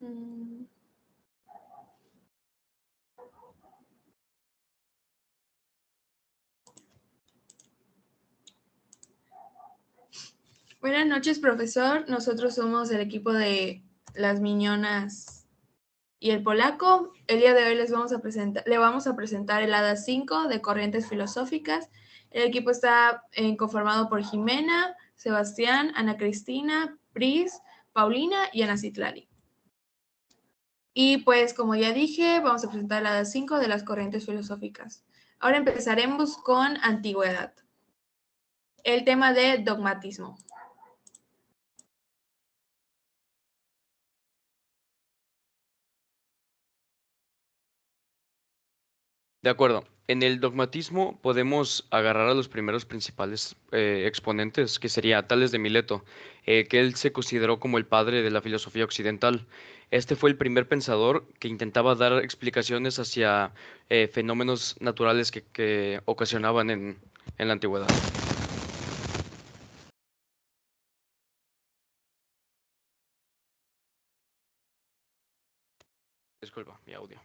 Mm. Buenas noches, profesor. Nosotros somos el equipo de las Miñonas y el Polaco. El día de hoy le vamos a presentar el ADA 5 de Corrientes Filosóficas. El equipo está conformado por Jimena, Sebastián, Ana Cristina, Pris, Paulina y Ana Citlali. Y pues, como ya dije, vamos a presentar el ADA 5 de las Corrientes Filosóficas. Ahora empezaremos con antigüedad. El tema de dogmatismo. De acuerdo. En el dogmatismo podemos agarrar a los primeros principales exponentes, que sería Tales de Mileto, que él se consideró como el padre de la filosofía occidental. Este fue el primer pensador que intentaba dar explicaciones hacia fenómenos naturales que ocasionaban en la antigüedad. Disculpa, mi audio.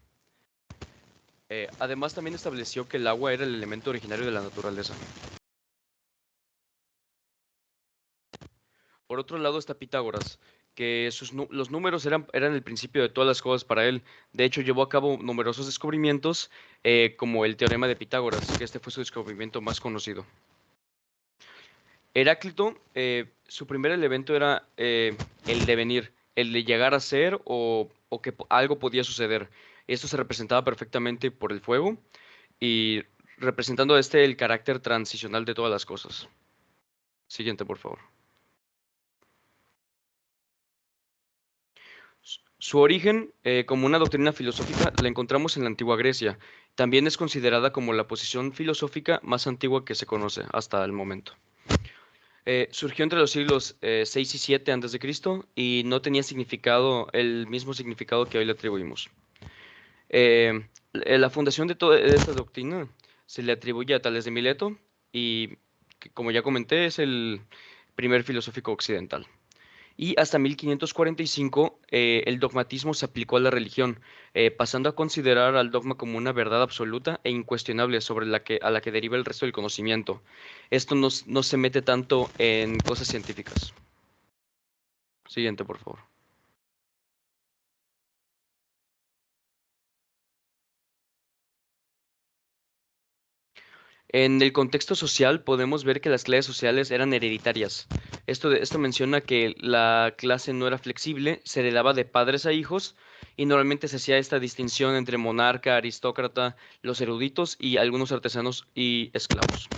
Además, también estableció que el agua era el elemento originario de la naturaleza. Por otro lado está Pitágoras, que los números eran el principio de todas las cosas para él. De hecho, llevó a cabo numerosos descubrimientos, como el teorema de Pitágoras, que este fue su descubrimiento más conocido. Heráclito, su primer elemento era el devenir, el de llegar a ser o que algo podía suceder. Esto se representaba perfectamente por el fuego y representando el carácter transicional de todas las cosas. Siguiente, por favor. Su origen, como una doctrina filosófica, la encontramos en la antigua Grecia. También es considerada como la posición filosófica más antigua que se conoce hasta el momento. Surgió entre los siglos 6 y 7 a.C. y no tenía el mismo significado que hoy le atribuimos. La fundación de toda esta doctrina se le atribuye a Tales de Mileto y, como ya comenté, es el primer filosófico occidental. Y hasta 1545 el dogmatismo se aplicó a la religión, pasando a considerar al dogma como una verdad absoluta e incuestionable sobre a la que deriva el resto del conocimiento. Esto no se mete tanto en cosas científicas. Siguiente, por favor. En el contexto social podemos ver que las clases sociales eran hereditarias. Esto menciona que la clase no era flexible, se heredaba de padres a hijos y normalmente se hacía esta distinción entre monarca, aristócrata, los eruditos y algunos artesanos y esclavos.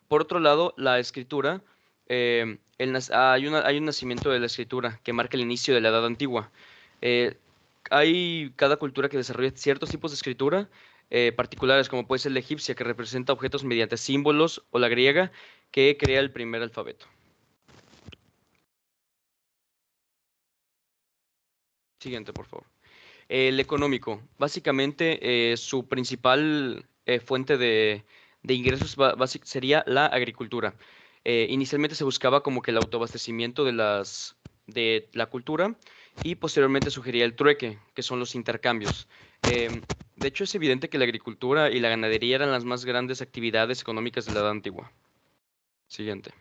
Por otro lado, la escritura, hay un nacimiento de la escritura que marca el inicio de la Edad Antigua. Eh, Hay cada cultura que desarrolla ciertos tipos de escritura particulares, como puede ser la egipcia, que representa objetos mediante símbolos, o la griega, que crea el primer alfabeto. Siguiente, por favor. El económico. Básicamente, su principal fuente de ingresos sería la agricultura. Inicialmente se buscaba como que el autoabastecimiento de la cultura y posteriormente sugería el trueque, que son los intercambios. De hecho, es evidente que la agricultura y la ganadería eran las más grandes actividades económicas de la Edad Antigua. Siguiente.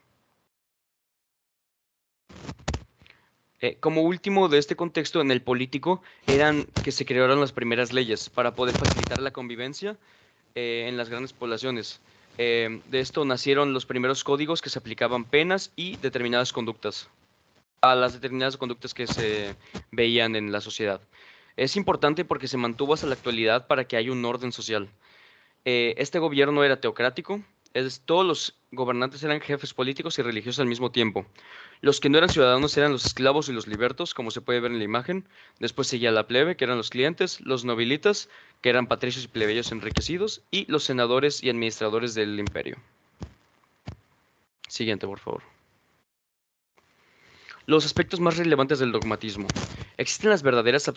Como último de este contexto, en el político, eran que se crearon las primeras leyes para poder facilitar la convivencia en las grandes poblaciones. De esto nacieron los primeros códigos que se aplicaban penas y determinadas conductas, a las determinadas conductas que se veían en la sociedad. Es importante porque se mantuvo hasta la actualidad para que haya un orden social. Este gobierno era teocrático, todos los gobernantes eran jefes políticos y religiosos al mismo tiempo. Los que no eran ciudadanos eran los esclavos y los libertos, como se puede ver en la imagen. Después seguía la plebe, que eran los clientes, los nobilitas, que eran patricios y plebeyos enriquecidos, y los senadores y administradores del imperio. Siguiente, por favor. Los aspectos más relevantes del dogmatismo. Existen las verdades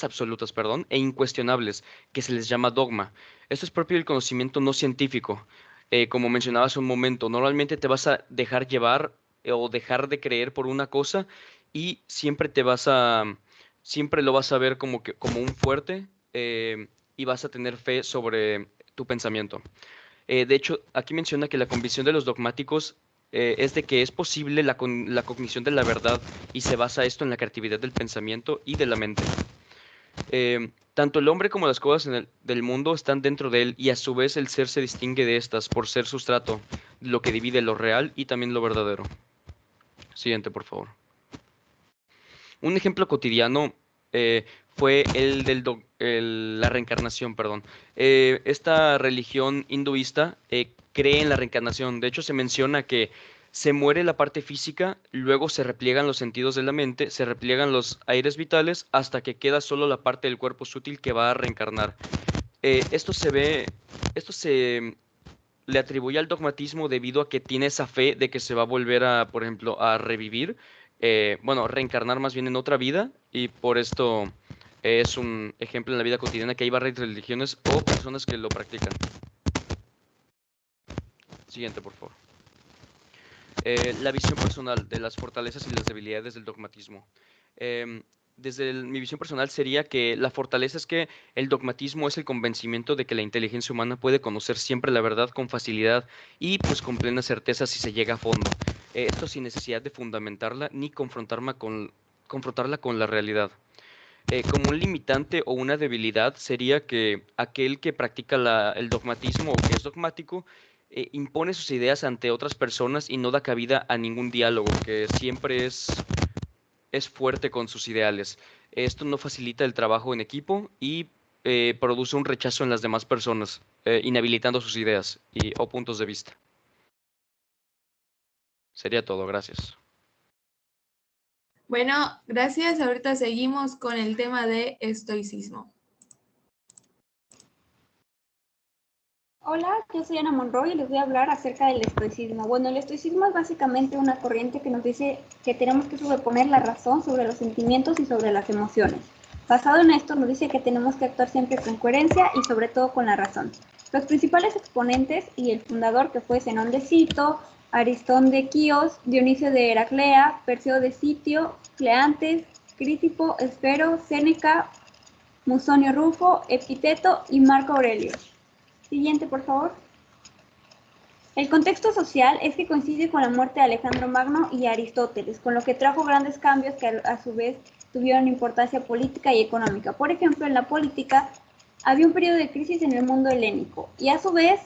absolutas, e incuestionables, que se les llama dogma. Esto es propio del conocimiento no científico. Como mencionaba hace un momento, normalmente te vas a dejar llevar o dejar de creer por una cosa y siempre te vas siempre lo vas a ver como un fuerte, y vas a tener fe sobre tu pensamiento. De hecho, aquí menciona que la convicción de los dogmáticos es de que es posible la cognición de la verdad, y se basa esto en la creatividad del pensamiento y de la mente. Tanto el hombre como las cosas del mundo están dentro de él, y a su vez el ser se distingue de estas por ser sustrato, lo que divide lo real y también lo verdadero. Siguiente, por favor. Un ejemplo cotidiano fue el la reencarnación, perdón. Esta religión hinduista cree en la reencarnación. De hecho, se menciona que se muere la parte física, luego se repliegan los sentidos de la mente, se repliegan los aires vitales hasta que queda solo la parte del cuerpo sutil que va a reencarnar. Esto se le atribuye al dogmatismo debido a que tiene esa fe de que se va a volver a, por ejemplo, a revivir, bueno, reencarnar más bien en otra vida, y por esto es un ejemplo en la vida cotidiana que hay varias religiones o personas que lo practican. Siguiente, por favor. La visión personal de las fortalezas y las debilidades del dogmatismo. Em, mi visión personal sería que la fortaleza es que el dogmatismo es el convencimiento de que la inteligencia humana puede conocer siempre la verdad con facilidad y pues con plena certeza si se llega a fondo. Esto sin necesidad de fundamentarla ni confrontarla con la realidad. Como un limitante o una debilidad sería que aquel que practica el dogmatismo o que es dogmático impone sus ideas ante otras personas y no da cabida a ningún diálogo, que siempre es fuerte con sus ideales. Esto no facilita el trabajo en equipo y produce un rechazo en las demás personas, inhabilitando sus ideas o puntos de vista. Sería todo, gracias. Bueno, gracias. Ahorita seguimos con el tema de estoicismo. Hola, yo soy Ana Monroy y les voy a hablar acerca del estoicismo. Bueno, el estoicismo es básicamente una corriente que nos dice que tenemos que sobreponer la razón sobre los sentimientos y sobre las emociones. Basado en esto, nos dice que tenemos que actuar siempre con coherencia y sobre todo con la razón. Los principales exponentes y el fundador, que fue Zenón de Cito, Aristón de Quíos, Dionisio de Heraclea, Perseo de Sitio, Cleantes, Critipo, Esfero, Séneca, Musonio Rufo, Epicteto y Marco Aurelio. Siguiente, por favor. El contexto social es que coincide con la muerte de Alejandro Magno y Aristóteles, con lo que trajo grandes cambios que a su vez tuvieron importancia política y económica. Por ejemplo, en la política había un periodo de crisis en el mundo helénico y a su vez,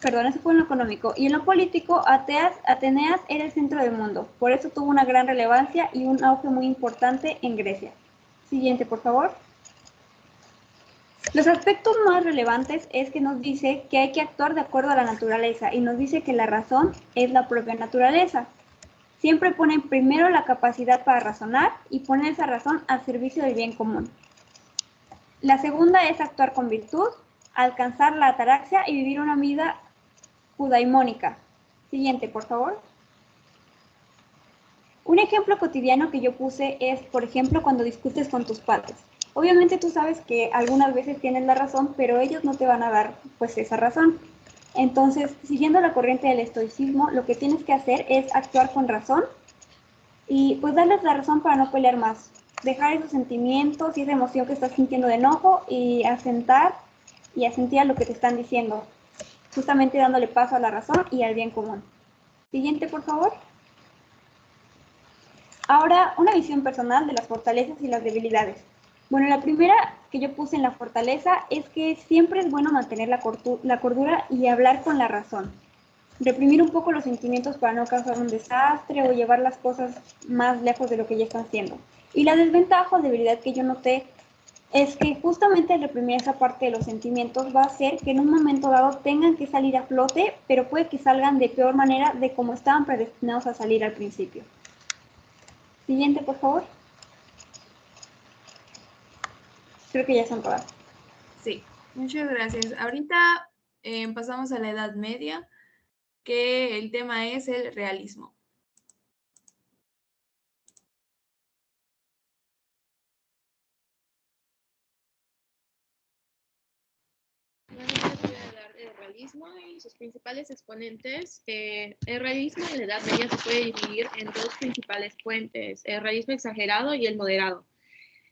eso fue en lo económico, y en lo político Atenas era el centro del mundo. Por eso tuvo una gran relevancia y un auge muy importante en Grecia. Siguiente, por favor. Los aspectos más relevantes es que nos dice que hay que actuar de acuerdo a la naturaleza y nos dice que la razón es la propia naturaleza. Siempre ponen primero la capacidad para razonar y poner esa razón al servicio del bien común. La segunda es actuar con virtud, alcanzar la ataraxia y vivir una vida eudaimónica. Siguiente, por favor. Un ejemplo cotidiano que yo puse es, por ejemplo, cuando discutes con tus padres. Obviamente tú sabes que algunas veces tienes la razón, pero ellos no te van a dar pues esa razón. Entonces, siguiendo la corriente del estoicismo, lo que tienes que hacer es actuar con razón y pues darles la razón para no pelear más. Dejar esos sentimientos y esa emoción que estás sintiendo de enojo y asentir a lo que te están diciendo, justamente dándole paso a la razón y al bien común. Siguiente, por favor. Ahora, una visión personal de las fortalezas y las debilidades. Bueno, la primera que yo puse en la fortaleza es que siempre es bueno mantener la cordura y hablar con la razón. Reprimir un poco los sentimientos para no causar un desastre o llevar las cosas más lejos de lo que ya están siendo. Y la desventaja o debilidad que yo noté es que justamente el reprimir esa parte de los sentimientos va a hacer que en un momento dado tengan que salir a flote, pero puede que salgan de peor manera de como estaban predestinados a salir al principio. Siguiente, por favor. Creo que ya son todas. Sí, muchas gracias. Ahorita pasamos a la Edad Media, que el tema es el realismo. Bueno, yo les voy a hablar del realismo y sus principales exponentes. El realismo en la Edad Media se puede dividir en dos principales fuentes, el realismo exagerado y el moderado.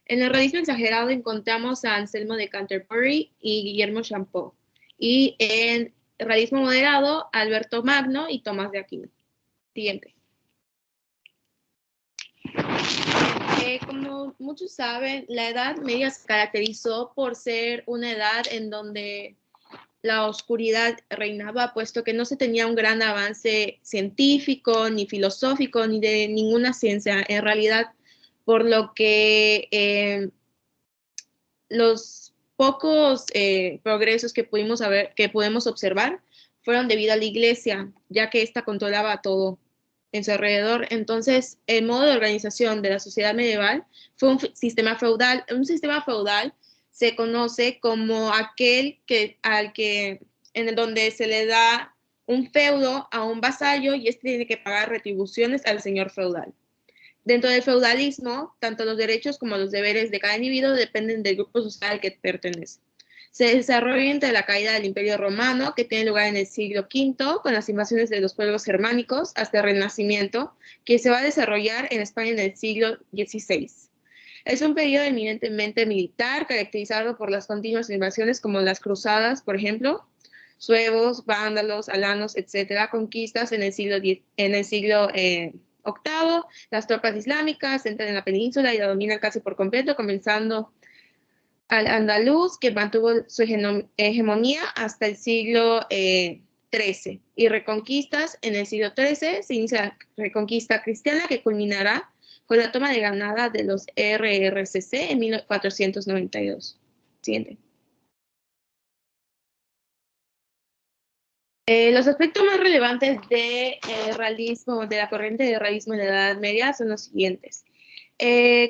En el realismo exagerado encontramos a Anselmo de Canterbury y Guillermo Champeau. Y en realismo moderado, Alberto Magno y Tomás de Aquino. Siguiente. Como muchos saben, la Edad Media se caracterizó por ser una edad en donde la oscuridad reinaba, puesto que no se tenía un gran avance científico, ni filosófico, ni de ninguna ciencia, en realidad, por lo que los pocos progresos que pudimos observar fueron debido a la Iglesia, ya que ésta controlaba todo en su alrededor. Entonces, el modo de organización de la sociedad medieval fue un sistema feudal. Un sistema feudal se conoce como aquel en el donde se le da un feudo a un vasallo y este tiene que pagar retribuciones al señor feudal. Dentro del feudalismo, tanto los derechos como los deberes de cada individuo dependen del grupo social al que pertenece. Se desarrolla entre la caída del Imperio Romano, que tiene lugar en el siglo V, con las invasiones de los pueblos germánicos, hasta el Renacimiento, que se va a desarrollar en España en el siglo XVI. Es un periodo eminentemente militar, caracterizado por las continuas invasiones como las cruzadas, por ejemplo, suevos, vándalos, alanos, etcétera, conquistas en el siglo VIII. Las tropas islámicas entran en la península y la dominan casi por completo, comenzando al andaluz, que mantuvo su hegemonía hasta el siglo XIII. Y reconquistas en el siglo XIII, se inicia la reconquista cristiana, que culminará con la toma de Granada de los RRCC en 1492. Siguiente. Los aspectos más relevantes de la corriente de realismo en la Edad Media son los siguientes.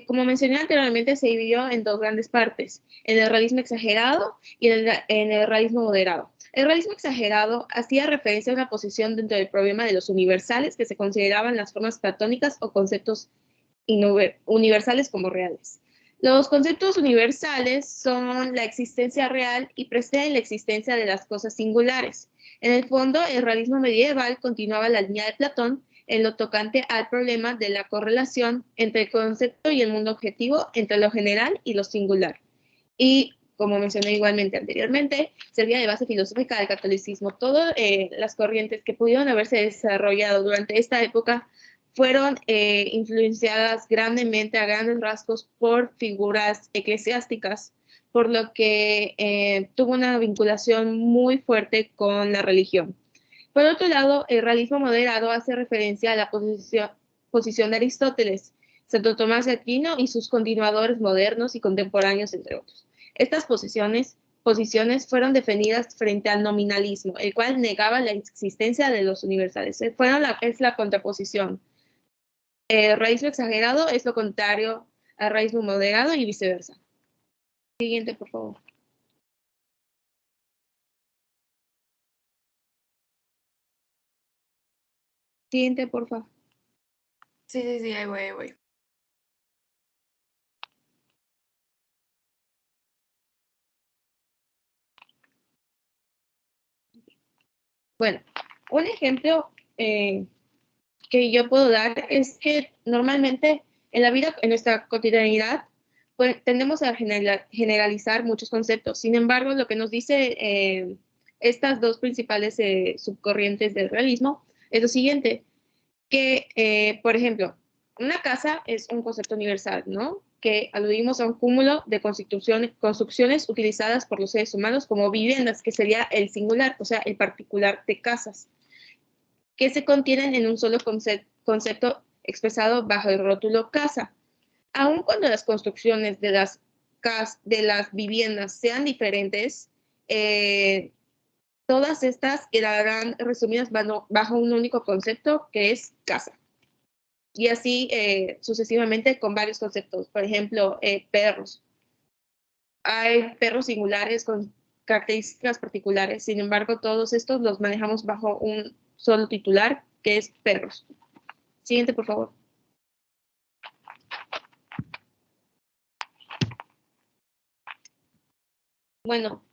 Como mencioné anteriormente, se dividió en dos grandes partes, en el realismo exagerado y en el realismo moderado. El realismo exagerado hacía referencia a una posición dentro del problema de los universales, que se consideraban las formas platónicas o conceptos universales como reales. Los conceptos universales son la existencia real y preceden la existencia de las cosas singulares. En el fondo, el realismo medieval continuaba la línea de Platón en lo tocante al problema de la correlación entre el concepto y el mundo objetivo, entre lo general y lo singular. Y, como mencioné igualmente anteriormente, servía de base filosófica del catolicismo. Todas las corrientes que pudieron haberse desarrollado durante esta época fueron influenciadas grandemente, a grandes rasgos, por figuras eclesiásticas, por lo que tuvo una vinculación muy fuerte con la religión. Por otro lado, el realismo moderado hace referencia a la posición de Aristóteles, Santo Tomás de Aquino y sus continuadores modernos y contemporáneos, entre otros. Estas posiciones fueron defendidas frente al nominalismo, el cual negaba la existencia de los universales. Es la contraposición. El realismo exagerado es lo contrario al realismo moderado y viceversa. Siguiente, por favor. Siguiente, por favor. Sí, ahí voy. Bueno, un ejemplo que yo puedo dar es que normalmente en la vida, en nuestra cotidianidad, pues, tendemos a generalizar muchos conceptos. Sin embargo, lo que nos dice estas dos principales subcorrientes del realismo es lo siguiente, que, por ejemplo, una casa es un concepto universal, ¿no? Que aludimos a un cúmulo de construcciones utilizadas por los seres humanos como viviendas, que sería el singular, o sea, el particular de casas, que se contienen en un solo concepto expresado bajo el rótulo casa. Aun cuando las construcciones de las viviendas sean diferentes, todas estas quedarán resumidas bajo un único concepto, que es casa. Y así sucesivamente con varios conceptos. Por ejemplo, perros. Hay perros singulares con características particulares. Sin embargo, todos estos los manejamos bajo un solo titular, que es perros. Siguiente, por favor. Bueno,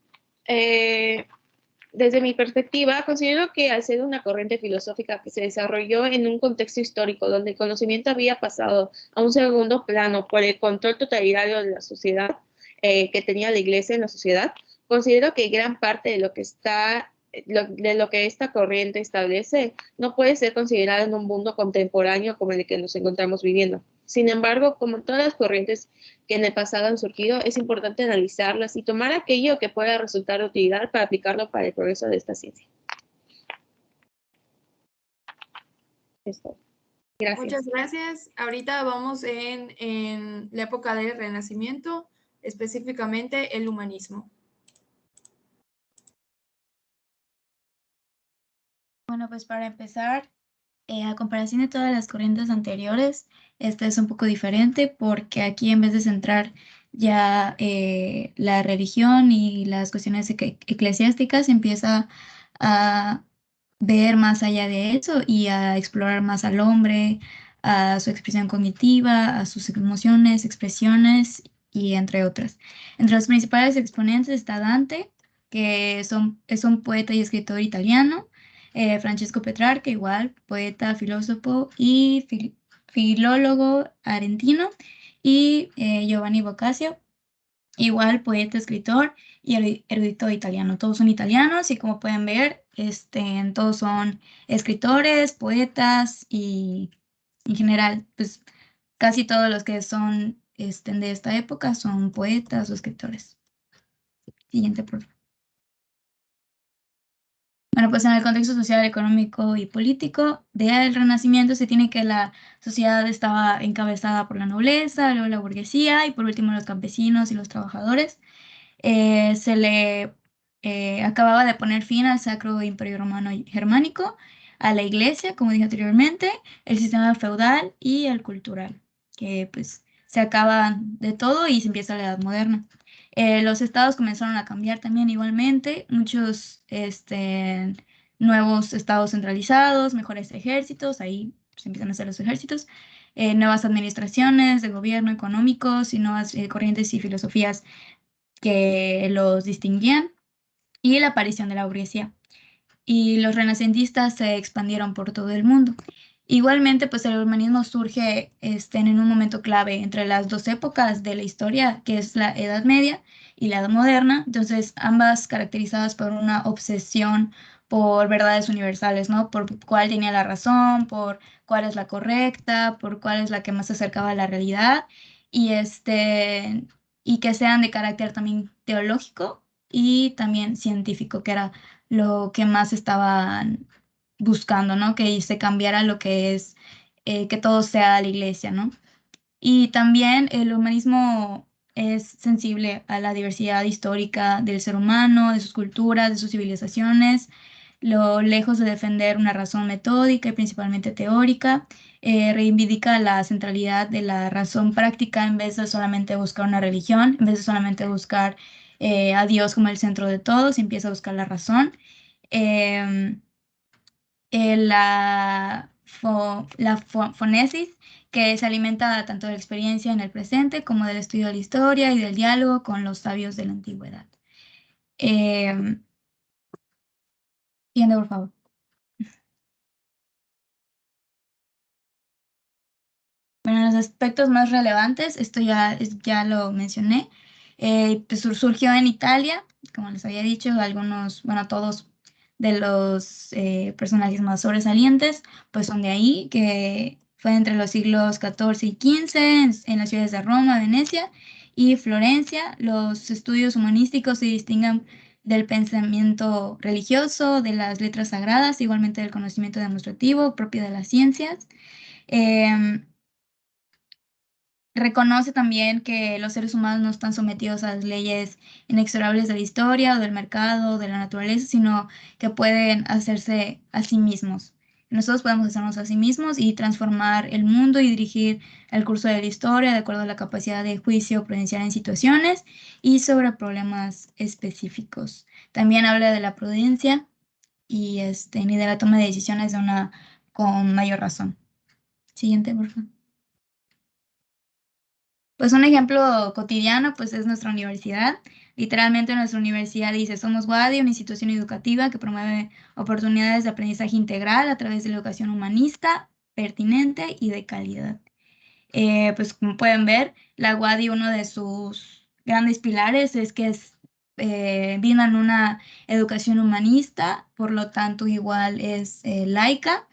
Desde mi perspectiva, considero que al ser una corriente filosófica que se desarrolló en un contexto histórico donde el conocimiento había pasado a un segundo plano por el control totalitario de la sociedad que tenía la Iglesia en la sociedad, considero que gran parte de de lo que esta corriente establece no puede ser considerada en un mundo contemporáneo como el que nos encontramos viviendo. Sin embargo, como todas las corrientes que en el pasado han surgido, es importante analizarlas y tomar aquello que pueda resultar de utilidad para aplicarlo para el progreso de esta ciencia. Esto. Gracias. Muchas gracias. Ahorita vamos en la época del Renacimiento, específicamente el humanismo. Bueno, pues para empezar, a comparación de todas las corrientes anteriores, esta es un poco diferente porque aquí en vez de centrar ya la religión y las cuestiones eclesiásticas, empieza a ver más allá de eso y a explorar más al hombre, a su expresión cognitiva, a sus emociones, expresiones y entre otras. Entre los principales exponentes está Dante, que es un poeta y escritor italiano. Francesco Petrarca, igual, poeta, filósofo y filólogo argentino, y Giovanni Boccaccio, igual, poeta, escritor y erudito italiano. Todos son italianos y como pueden ver, todos son escritores, poetas y en general, pues casi todos los que son de esta época son poetas o escritores. Siguiente, por favor. Bueno, pues en el contexto social, económico y político del Renacimiento se tiene que la sociedad estaba encabezada por la nobleza, luego la burguesía y por último los campesinos y los trabajadores. Se le acababa de poner fin al Sacro Imperio Romano y Germánico, a la iglesia, como dije anteriormente, el sistema feudal y el cultural, que pues se acaban de todo y se empieza la Edad Moderna. Los estados comenzaron a cambiar también igualmente, muchos nuevos estados centralizados, mejores ejércitos, ahí se empiezan a hacer los ejércitos, nuevas administraciones de gobierno económicos y nuevas corrientes y filosofías que los distinguían, y la aparición de la burguesía. Y los renacentistas se expandieron por todo el mundo. Igualmente, pues el humanismo surge en un momento clave entre las dos épocas de la historia, que es la Edad Media y la Edad Moderna, entonces ambas caracterizadas por una obsesión por verdades universales, ¿no? Por cuál tenía la razón, por cuál es la correcta, por cuál es la que más se acercaba a la realidad, y, y que sean de carácter también teológico y también científico, que era lo que más estaban buscando, ¿no? Que se cambiara lo que es, que todo sea la iglesia, ¿no? Y también el humanismo es sensible a la diversidad histórica del ser humano, de sus culturas, de sus civilizaciones, lo lejos de defender una razón metódica y principalmente teórica, reivindica la centralidad de la razón práctica en vez de solamente buscar una religión, en vez de solamente buscar a Dios como el centro de todo, se empieza a buscar la razón. Em, fonesis, que se alimenta tanto de la experiencia en el presente como del estudio de la historia y del diálogo con los sabios de la antigüedad. Siguiente, por favor. Bueno, los aspectos más relevantes, esto ya lo mencioné, pues surgió en Italia, como les había dicho, algunos, bueno, todos de los personajes más sobresalientes, pues son de ahí, que fue entre los siglos XIV y XV, en las ciudades de Roma, Venecia y Florencia. Los estudios humanísticos se distinguen del pensamiento religioso, de las letras sagradas, igualmente del conocimiento demostrativo propio de las ciencias. Reconoce también que los seres humanos no están sometidos a las leyes inexorables de la historia o del mercado o de la naturaleza, sino que pueden hacerse a sí mismos. Nosotros podemos hacernos a sí mismos y transformar el mundo y dirigir el curso de la historia de acuerdo a la capacidad de juicio prudencial en situaciones y sobre problemas específicos. También habla de la prudencia y de la toma de decisiones con mayor razón. Siguiente, por favor. Pues un ejemplo cotidiano pues es nuestra universidad. Literalmente nuestra universidad dice, somos WADI, una institución educativa que promueve oportunidades de aprendizaje integral a través de la educación humanista, pertinente y de calidad. Pues como pueden ver, la WADI, uno de sus grandes pilares es que brindan una educación humanista, por lo tanto igual es laica.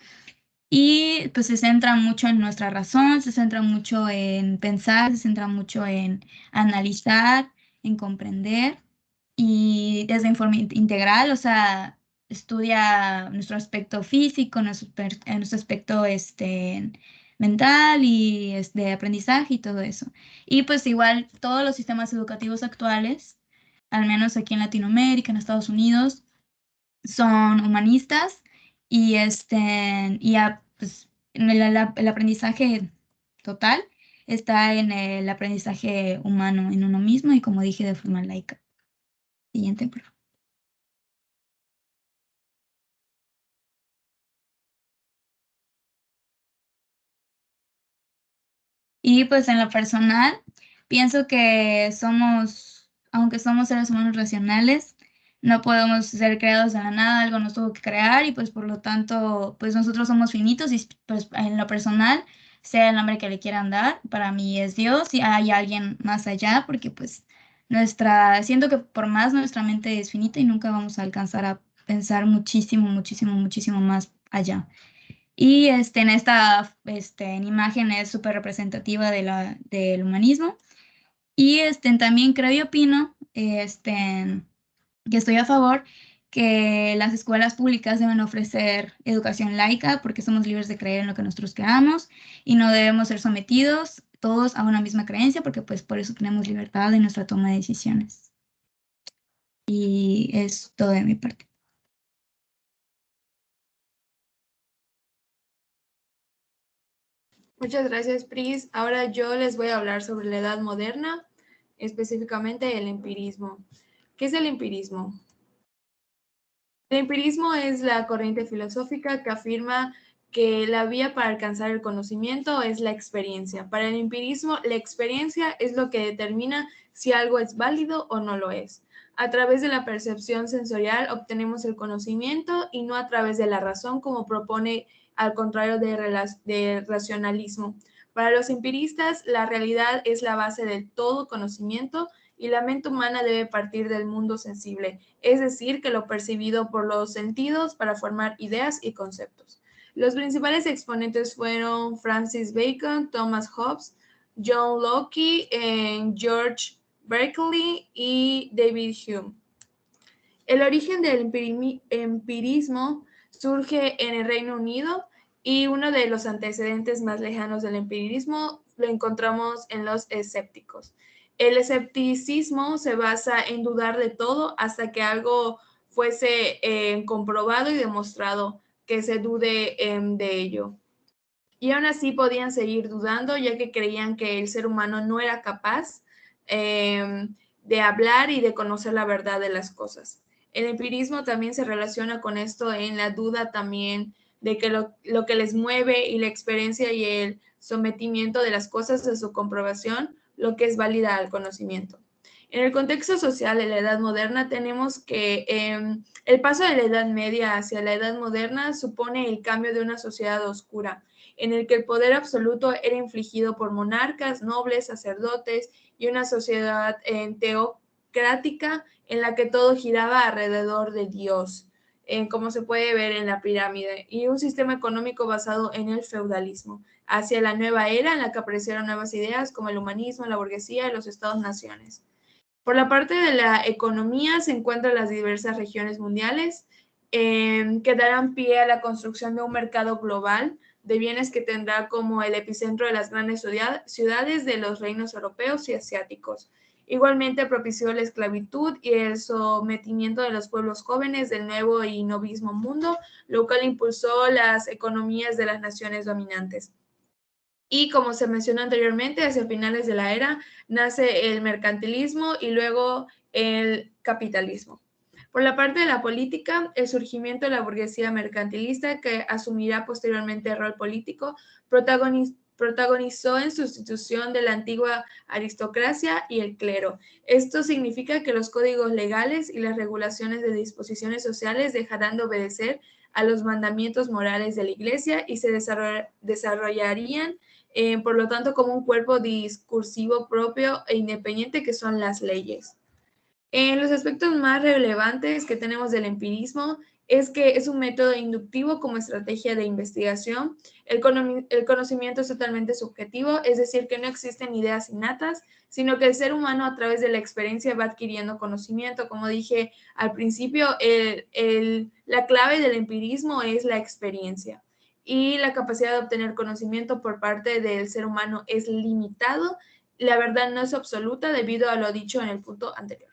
Y pues se centra mucho en nuestra razón, se centra mucho en pensar, se centra mucho en analizar, en comprender y desde forma integral, o sea, estudia nuestro aspecto físico, nuestro aspecto mental y de aprendizaje y todo eso. Y pues igual todos los sistemas educativos actuales, al menos aquí en Latinoamérica, en Estados Unidos, son humanistas y, pues, en el aprendizaje total está en el aprendizaje humano en uno mismo y como dije de forma laica. Siguiente, por favor. Y pues en lo personal, pienso que aunque somos seres humanos racionales, no podemos ser creados de la nada, algo nos tuvo que crear y pues por lo tanto, pues nosotros somos finitos y pues en lo personal, sea el nombre que le quieran dar, para mí es Dios y hay alguien más allá porque pues siento que por más nuestra mente es finita y nunca vamos a alcanzar a pensar muchísimo, muchísimo, muchísimo más allá. Y en esta en imagen es súper representativa del humanismo. Y también creo y opino que estoy a favor que las escuelas públicas deben ofrecer educación laica porque somos libres de creer en lo que nosotros queramos y no debemos ser sometidos todos a una misma creencia porque pues por eso tenemos libertad en nuestra toma de decisiones. Y es todo de mi parte. Muchas gracias, Pris. Ahora yo les voy a hablar sobre la Edad Moderna, específicamente el empirismo. ¿Qué es el empirismo? El empirismo es la corriente filosófica que afirma que la vía para alcanzar el conocimiento es la experiencia. Para el empirismo, la experiencia es lo que determina si algo es válido o no lo es. A través de la percepción sensorial obtenemos el conocimiento y no a través de la razón, como propone al contrario del racionalismo. Para los empiristas, la realidad es la base del todo conocimiento y la mente humana debe partir del mundo sensible, es decir, que lo percibido por los sentidos para formar ideas y conceptos. Los principales exponentes fueron Francis Bacon, Thomas Hobbes, John Locke, George Berkeley y David Hume. El origen del empirismo surge en el Reino Unido y uno de los antecedentes más lejanos del empirismo lo encontramos en los escépticos. El escepticismo se basa en dudar de todo hasta que algo fuese comprobado y demostrado que se dude de ello. Y aún así podían seguir dudando, ya que creían que el ser humano no era capaz de hablar y de conocer la verdad de las cosas. El empirismo también se relaciona con esto en la duda también de que lo que les mueve y la experiencia y el sometimiento de las cosas a su comprobación, lo que es válida al conocimiento. En el contexto social de la Edad Moderna tenemos que el paso de la Edad Media hacia la Edad Moderna supone el cambio de una sociedad oscura, en el que el poder absoluto era infligido por monarcas, nobles, sacerdotes y una sociedad teocrática en la que todo giraba alrededor de Dios, como se puede ver en la pirámide, y un sistema económico basado en el feudalismo, hacia la nueva era en la que aparecieron nuevas ideas como el humanismo, la burguesía y los estados-naciones. Por la parte de la economía se encuentran las diversas regiones mundiales que darán pie a la construcción de un mercado global de bienes que tendrá como el epicentro de las grandes ciudades de los reinos europeos y asiáticos. Igualmente propició la esclavitud y el sometimiento de los pueblos jóvenes del nuevo y novísimo mundo, lo cual impulsó las economías de las naciones dominantes. Y como se mencionó anteriormente, hacia finales de la era nace el mercantilismo y luego el capitalismo. Por la parte de la política, el surgimiento de la burguesía mercantilista, que asumirá posteriormente el rol político, protagonizó en sustitución de la antigua aristocracia y el clero. Esto significa que los códigos legales y las regulaciones de disposiciones sociales dejarán de obedecer a los mandamientos morales de la Iglesia y se desarrollarían, por lo tanto, como un cuerpo discursivo propio e independiente que son las leyes. En los aspectos más relevantes que tenemos del empirismo es que es un método inductivo como estrategia de investigación. El conocimiento es totalmente subjetivo, es decir, que no existen ideas innatas, sino que el ser humano a través de la experiencia va adquiriendo conocimiento. Como dije al principio, la clave del empirismo es la experiencia y la capacidad de obtener conocimiento por parte del ser humano es limitado. La verdad no es absoluta debido a lo dicho en el punto anterior.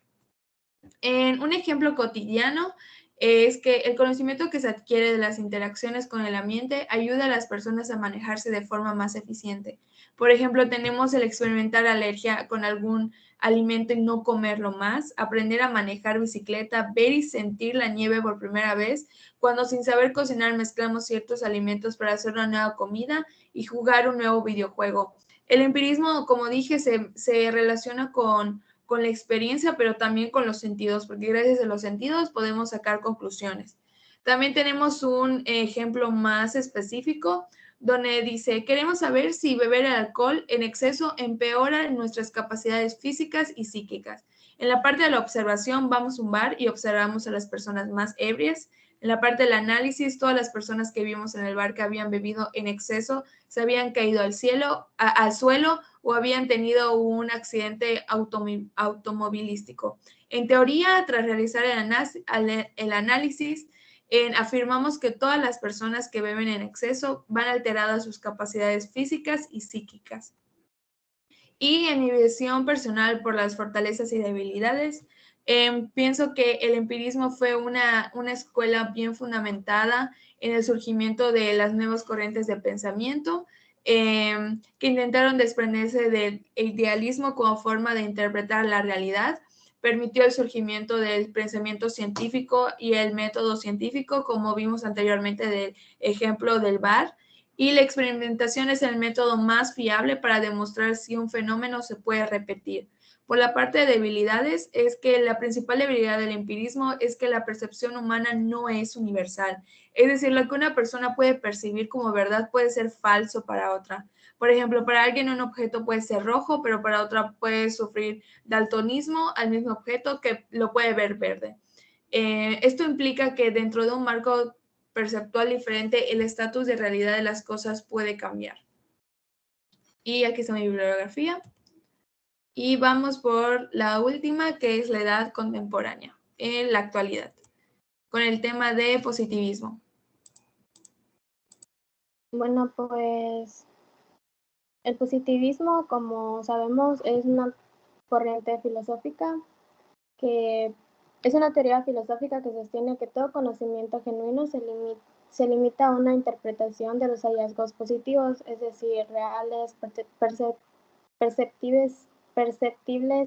En un ejemplo cotidiano es que el conocimiento que se adquiere de las interacciones con el ambiente ayuda a las personas a manejarse de forma más eficiente. Por ejemplo, tenemos el experimentar alergia con algún alimento y no comerlo más, aprender a manejar bicicleta, ver y sentir la nieve por primera vez, cuando sin saber cocinar mezclamos ciertos alimentos para hacer una nueva comida y jugar un nuevo videojuego. El empirismo, como dije, se relaciona con la experiencia, pero también con los sentidos, porque gracias a los sentidos podemos sacar conclusiones. También tenemos un ejemplo más específico donde dice, queremos saber si beber alcohol en exceso empeora nuestras capacidades físicas y psíquicas. En la parte de la observación, vamos a un bar y observamos a las personas más ebrias. En la parte del análisis, todas las personas que vimos en el bar que habían bebido en exceso se habían caído al suelo o habían tenido un accidente automovilístico. En teoría, tras realizar el análisis, afirmamos que todas las personas que beben en exceso van alteradas sus capacidades físicas y psíquicas. Y en mi visión personal por las fortalezas y debilidades, pienso que el empirismo fue una escuela bien fundamentada en el surgimiento de las nuevas corrientes de pensamiento, que intentaron desprenderse del idealismo como forma de interpretar la realidad. Permitió el surgimiento del pensamiento científico y el método científico, como vimos anteriormente del ejemplo del bar. Y la experimentación es el método más fiable para demostrar si un fenómeno se puede repetir. Por la parte de debilidades, es que la principal debilidad del empirismo es que la percepción humana no es universal. Es decir, lo que una persona puede percibir como verdad puede ser falso para otra. Por ejemplo, para alguien un objeto puede ser rojo, pero para otra puede sufrir daltonismo al mismo objeto que lo puede ver verde. Esto implica que dentro de un marco perceptual diferente, el estatus de realidad de las cosas puede cambiar. Y aquí está mi bibliografía. Y vamos por la última, que es la edad contemporánea, en la actualidad, con el tema de positivismo. Bueno, pues el positivismo, como sabemos, es una corriente filosófica que es una teoría filosófica que sostiene que todo conocimiento genuino se limita a una interpretación de los hallazgos positivos, es decir, reales, perceptibles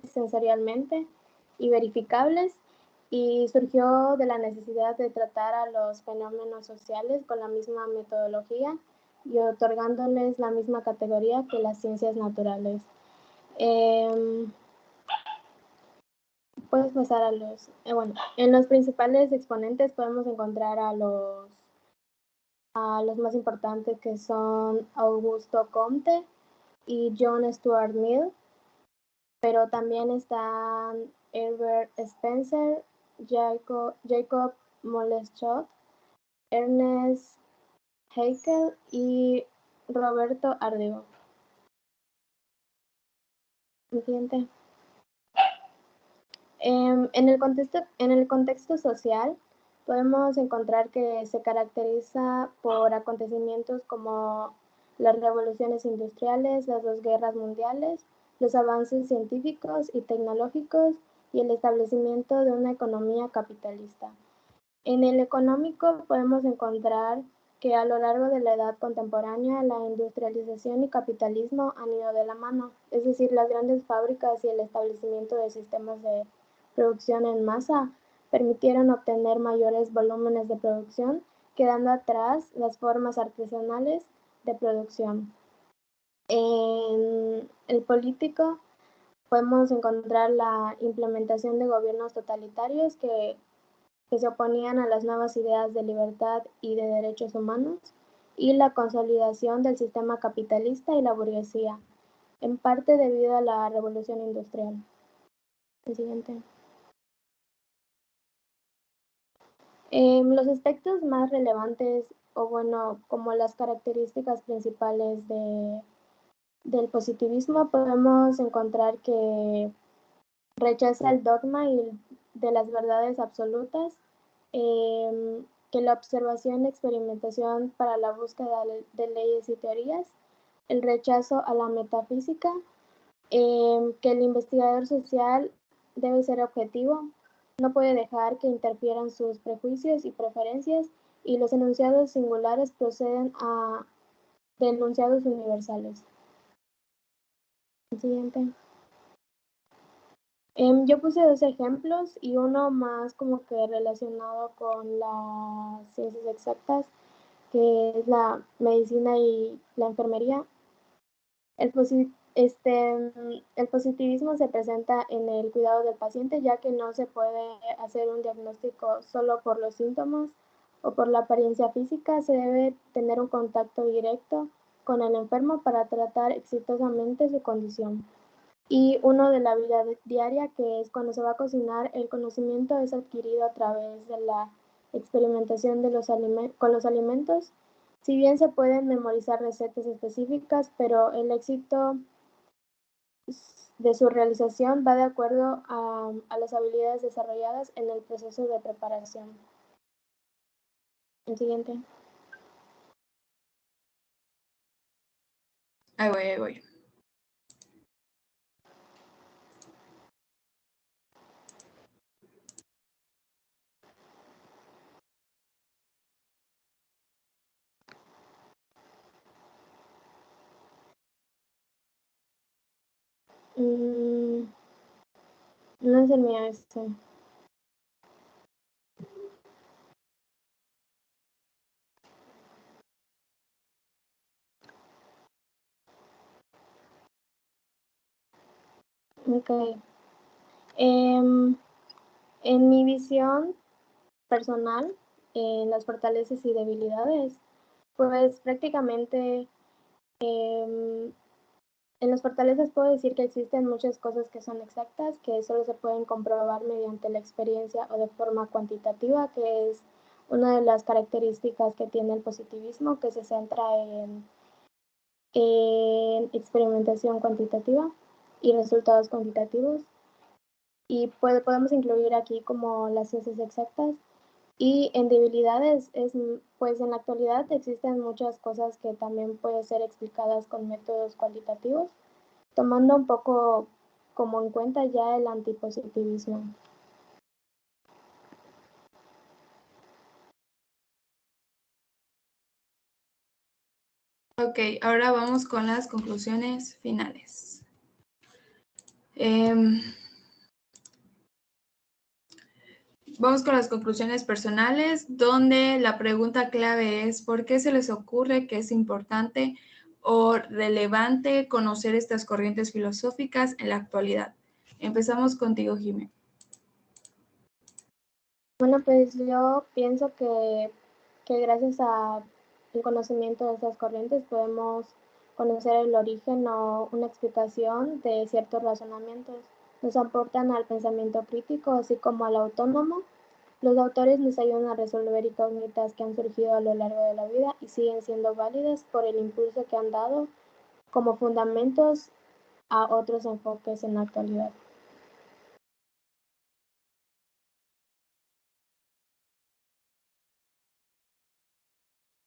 sensorialmente y verificables, y surgió de la necesidad de tratar a los fenómenos sociales con la misma metodología y otorgándoles la misma categoría que las ciencias naturales. Puedes pasar a los... bueno, en los principales exponentes podemos encontrar a los más importantes, que son Augusto Comte y John Stuart Mill, pero también están Herbert Spencer, Jacob Moleschott, Ernest Haeckel y Roberto Ardego. Siguiente. En el contexto social, podemos encontrar que se caracteriza por acontecimientos como las revoluciones industriales, las dos guerras mundiales, los avances científicos y tecnológicos y el establecimiento de una economía capitalista. En el económico podemos encontrar que a lo largo de la edad contemporánea la industrialización y capitalismo han ido de la mano, es decir, las grandes fábricas y el establecimiento de sistemas de producción en masa permitieron obtener mayores volúmenes de producción, quedando atrás las formas artesanales de producción. En el político podemos encontrar la implementación de gobiernos totalitarios que se oponían a las nuevas ideas de libertad y de derechos humanos, y la consolidación del sistema capitalista y la burguesía, en parte debido a la revolución industrial. El siguiente. Los aspectos más relevantes, o bueno, como las características principales del positivismo, podemos encontrar que rechaza el dogma de las verdades absolutas, que la observación y experimentación para la búsqueda de leyes y teorías, el rechazo a la metafísica, que el investigador social debe ser objetivo, no puede dejar que interfieran sus prejuicios y preferencias, y los enunciados singulares proceden de enunciados universales. El siguiente. Yo puse 2 ejemplos y uno más como que relacionado con las ciencias exactas, que es la medicina y la enfermería. El positivismo se presenta en el cuidado del paciente, ya que no se puede hacer un diagnóstico solo por los síntomas o por la apariencia física. Se debe tener un contacto directo con el enfermo para tratar exitosamente su condición. Y uno de la vida diaria, que es cuando se va a cocinar, el conocimiento es adquirido a través de la experimentación con los alimentos. Si bien se pueden memorizar recetas específicas, pero el éxito de su realización va de acuerdo a las habilidades desarrolladas en el proceso de preparación. El siguiente. Ahí voy. No es el mío este. Ok. En mi visión personal, en las fortalezas y debilidades, pues prácticamente en las fortalezas puedo decir que existen muchas cosas que son exactas, que solo se pueden comprobar mediante la experiencia o de forma cuantitativa, que es una de las características que tiene el positivismo, que se centra en experimentación cuantitativa y resultados cuantitativos. Y podemos incluir aquí como las ciencias exactas. Y en debilidades, pues en la actualidad existen muchas cosas que también pueden ser explicadas con métodos cualitativos, tomando un poco como en cuenta ya el antipositivismo. Ok, ahora vamos con las conclusiones finales. Vamos con las conclusiones personales, donde la pregunta clave es ¿por qué se les ocurre que es importante o relevante conocer estas corrientes filosóficas en la actualidad? Empezamos contigo, Jimé. Bueno, pues yo pienso que gracias al conocimiento de estas corrientes podemos conocer el origen o una explicación de ciertos razonamientos. Nos aportan al pensamiento crítico, así como al autónomo. Los autores nos ayudan a resolver incógnitas que han surgido a lo largo de la vida y siguen siendo válidas por el impulso que han dado como fundamentos a otros enfoques en la actualidad.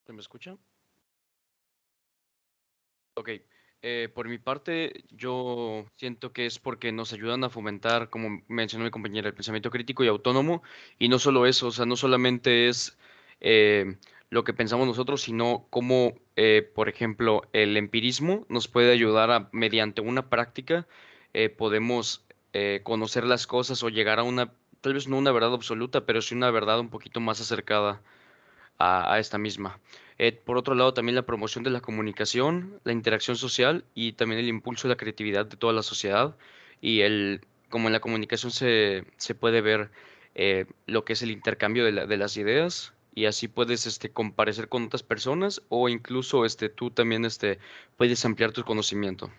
¿Se me escucha? Ok, por mi parte, yo siento que es porque nos ayudan a fomentar, como mencionó mi compañera, el pensamiento crítico y autónomo, y no solo eso, o sea, no solamente es lo que pensamos nosotros, sino cómo, por ejemplo, el empirismo nos puede ayudar a, mediante una práctica, podemos conocer las cosas o llegar a una, tal vez no una verdad absoluta, pero sí una verdad un poquito más acercada a esta misma. Por otro lado, también la promoción de la comunicación, la interacción social y también el impulso de la creatividad de toda la sociedad. Y como en la comunicación se puede ver lo que es el intercambio de las ideas y así puedes comparecer con otras personas o incluso tú también puedes ampliar tu conocimiento.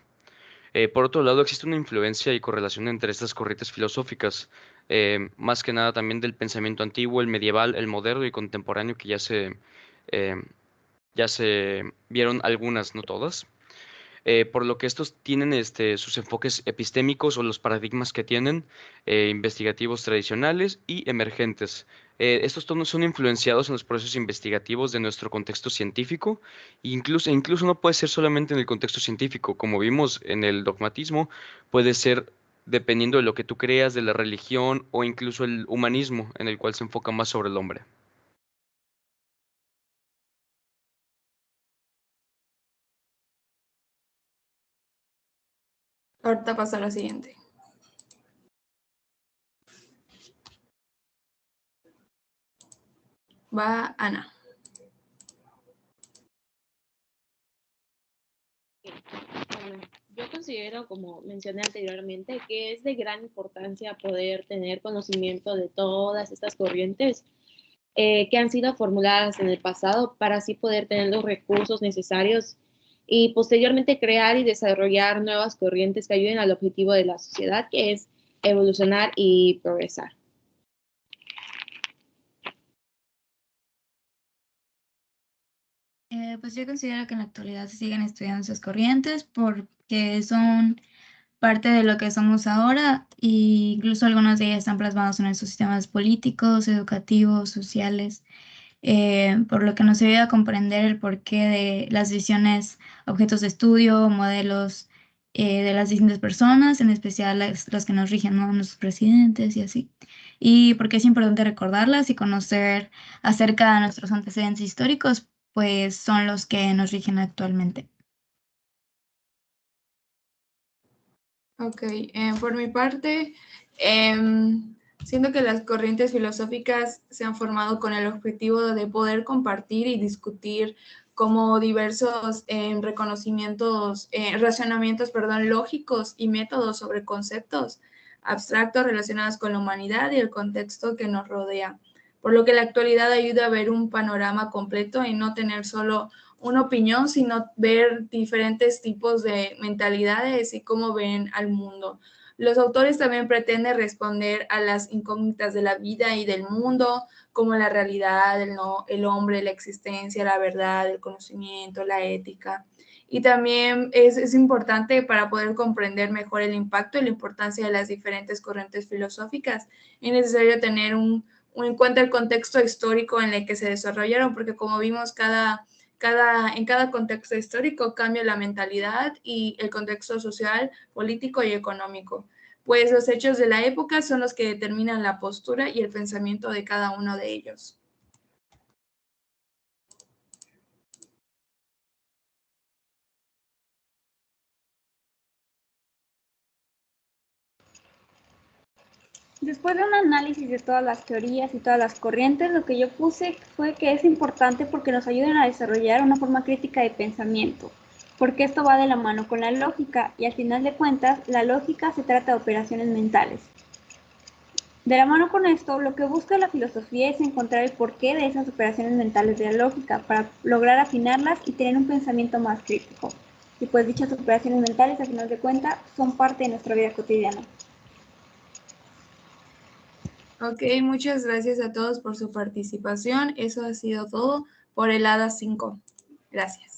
Por otro lado, existe una influencia y correlación entre estas corrientes filosóficas, más que nada también del pensamiento antiguo, el medieval, el moderno y contemporáneo, que eh, ya se vieron algunas, no todas. Por lo que estos tienen sus enfoques epistémicos o los paradigmas que tienen, investigativos tradicionales y emergentes. Estos tonos son influenciados en los procesos investigativos de nuestro contexto científico, e incluso no puede ser solamente en el contexto científico, como vimos en el dogmatismo, puede ser dependiendo de lo que tú creas, de la religión o incluso el humanismo, en el cual se enfoca más sobre el hombre. Ahorita paso a la siguiente. Va Ana. Bueno, yo considero, como mencioné anteriormente, que es de gran importancia poder tener conocimiento de todas estas corrientes que han sido formuladas en el pasado para así poder tener los recursos necesarios y posteriormente crear y desarrollar nuevas corrientes que ayuden al objetivo de la sociedad, que es evolucionar y progresar. Pues yo considero que en la actualidad se siguen estudiando esas corrientes porque son parte de lo que somos ahora e incluso algunas de ellas están plasmadas en nuestros sistemas políticos, educativos, sociales, por lo que nos ayuda a comprender el porqué de las decisiones, objetos de estudio, modelos de las distintas personas, en especial los que nos rigen, ¿no? Nuestros presidentes y así. Y porque es importante recordarlas y conocer acerca de nuestros antecedentes históricos, pues son los que nos rigen actualmente. Ok, por mi parte, siento que las corrientes filosóficas se han formado con el objetivo de poder compartir y discutir como diversos racionamientos, lógicos y métodos sobre conceptos abstractos relacionados con la humanidad y el contexto que nos rodea. Por lo que la actualidad ayuda a ver un panorama completo y no tener solo una opinión, sino ver diferentes tipos de mentalidades y cómo ven al mundo. Los autores también pretenden responder a las incógnitas de la vida y del mundo, como la realidad, el hombre, la existencia, la verdad, el conocimiento, la ética. Y también es importante para poder comprender mejor el impacto y la importancia de las diferentes corrientes filosóficas. Es necesario tener en cuenta el contexto histórico en el que se desarrollaron, porque como vimos, en cada contexto histórico cambia la mentalidad y el contexto social, político y económico. Pues los hechos de la época son los que determinan la postura y el pensamiento de cada uno de ellos. Después de un análisis de todas las teorías y todas las corrientes, lo que yo puse fue que es importante porque nos ayudan a desarrollar una forma crítica de pensamiento, porque esto va de la mano con la lógica y al final de cuentas la lógica se trata de operaciones mentales. De la mano con esto, lo que busca la filosofía es encontrar el porqué de esas operaciones mentales de la lógica para lograr afinarlas y tener un pensamiento más crítico. Y pues dichas operaciones mentales, al final de cuentas, son parte de nuestra vida cotidiana. Ok, muchas gracias a todos por su participación. Eso ha sido todo por el ADA 5. Gracias.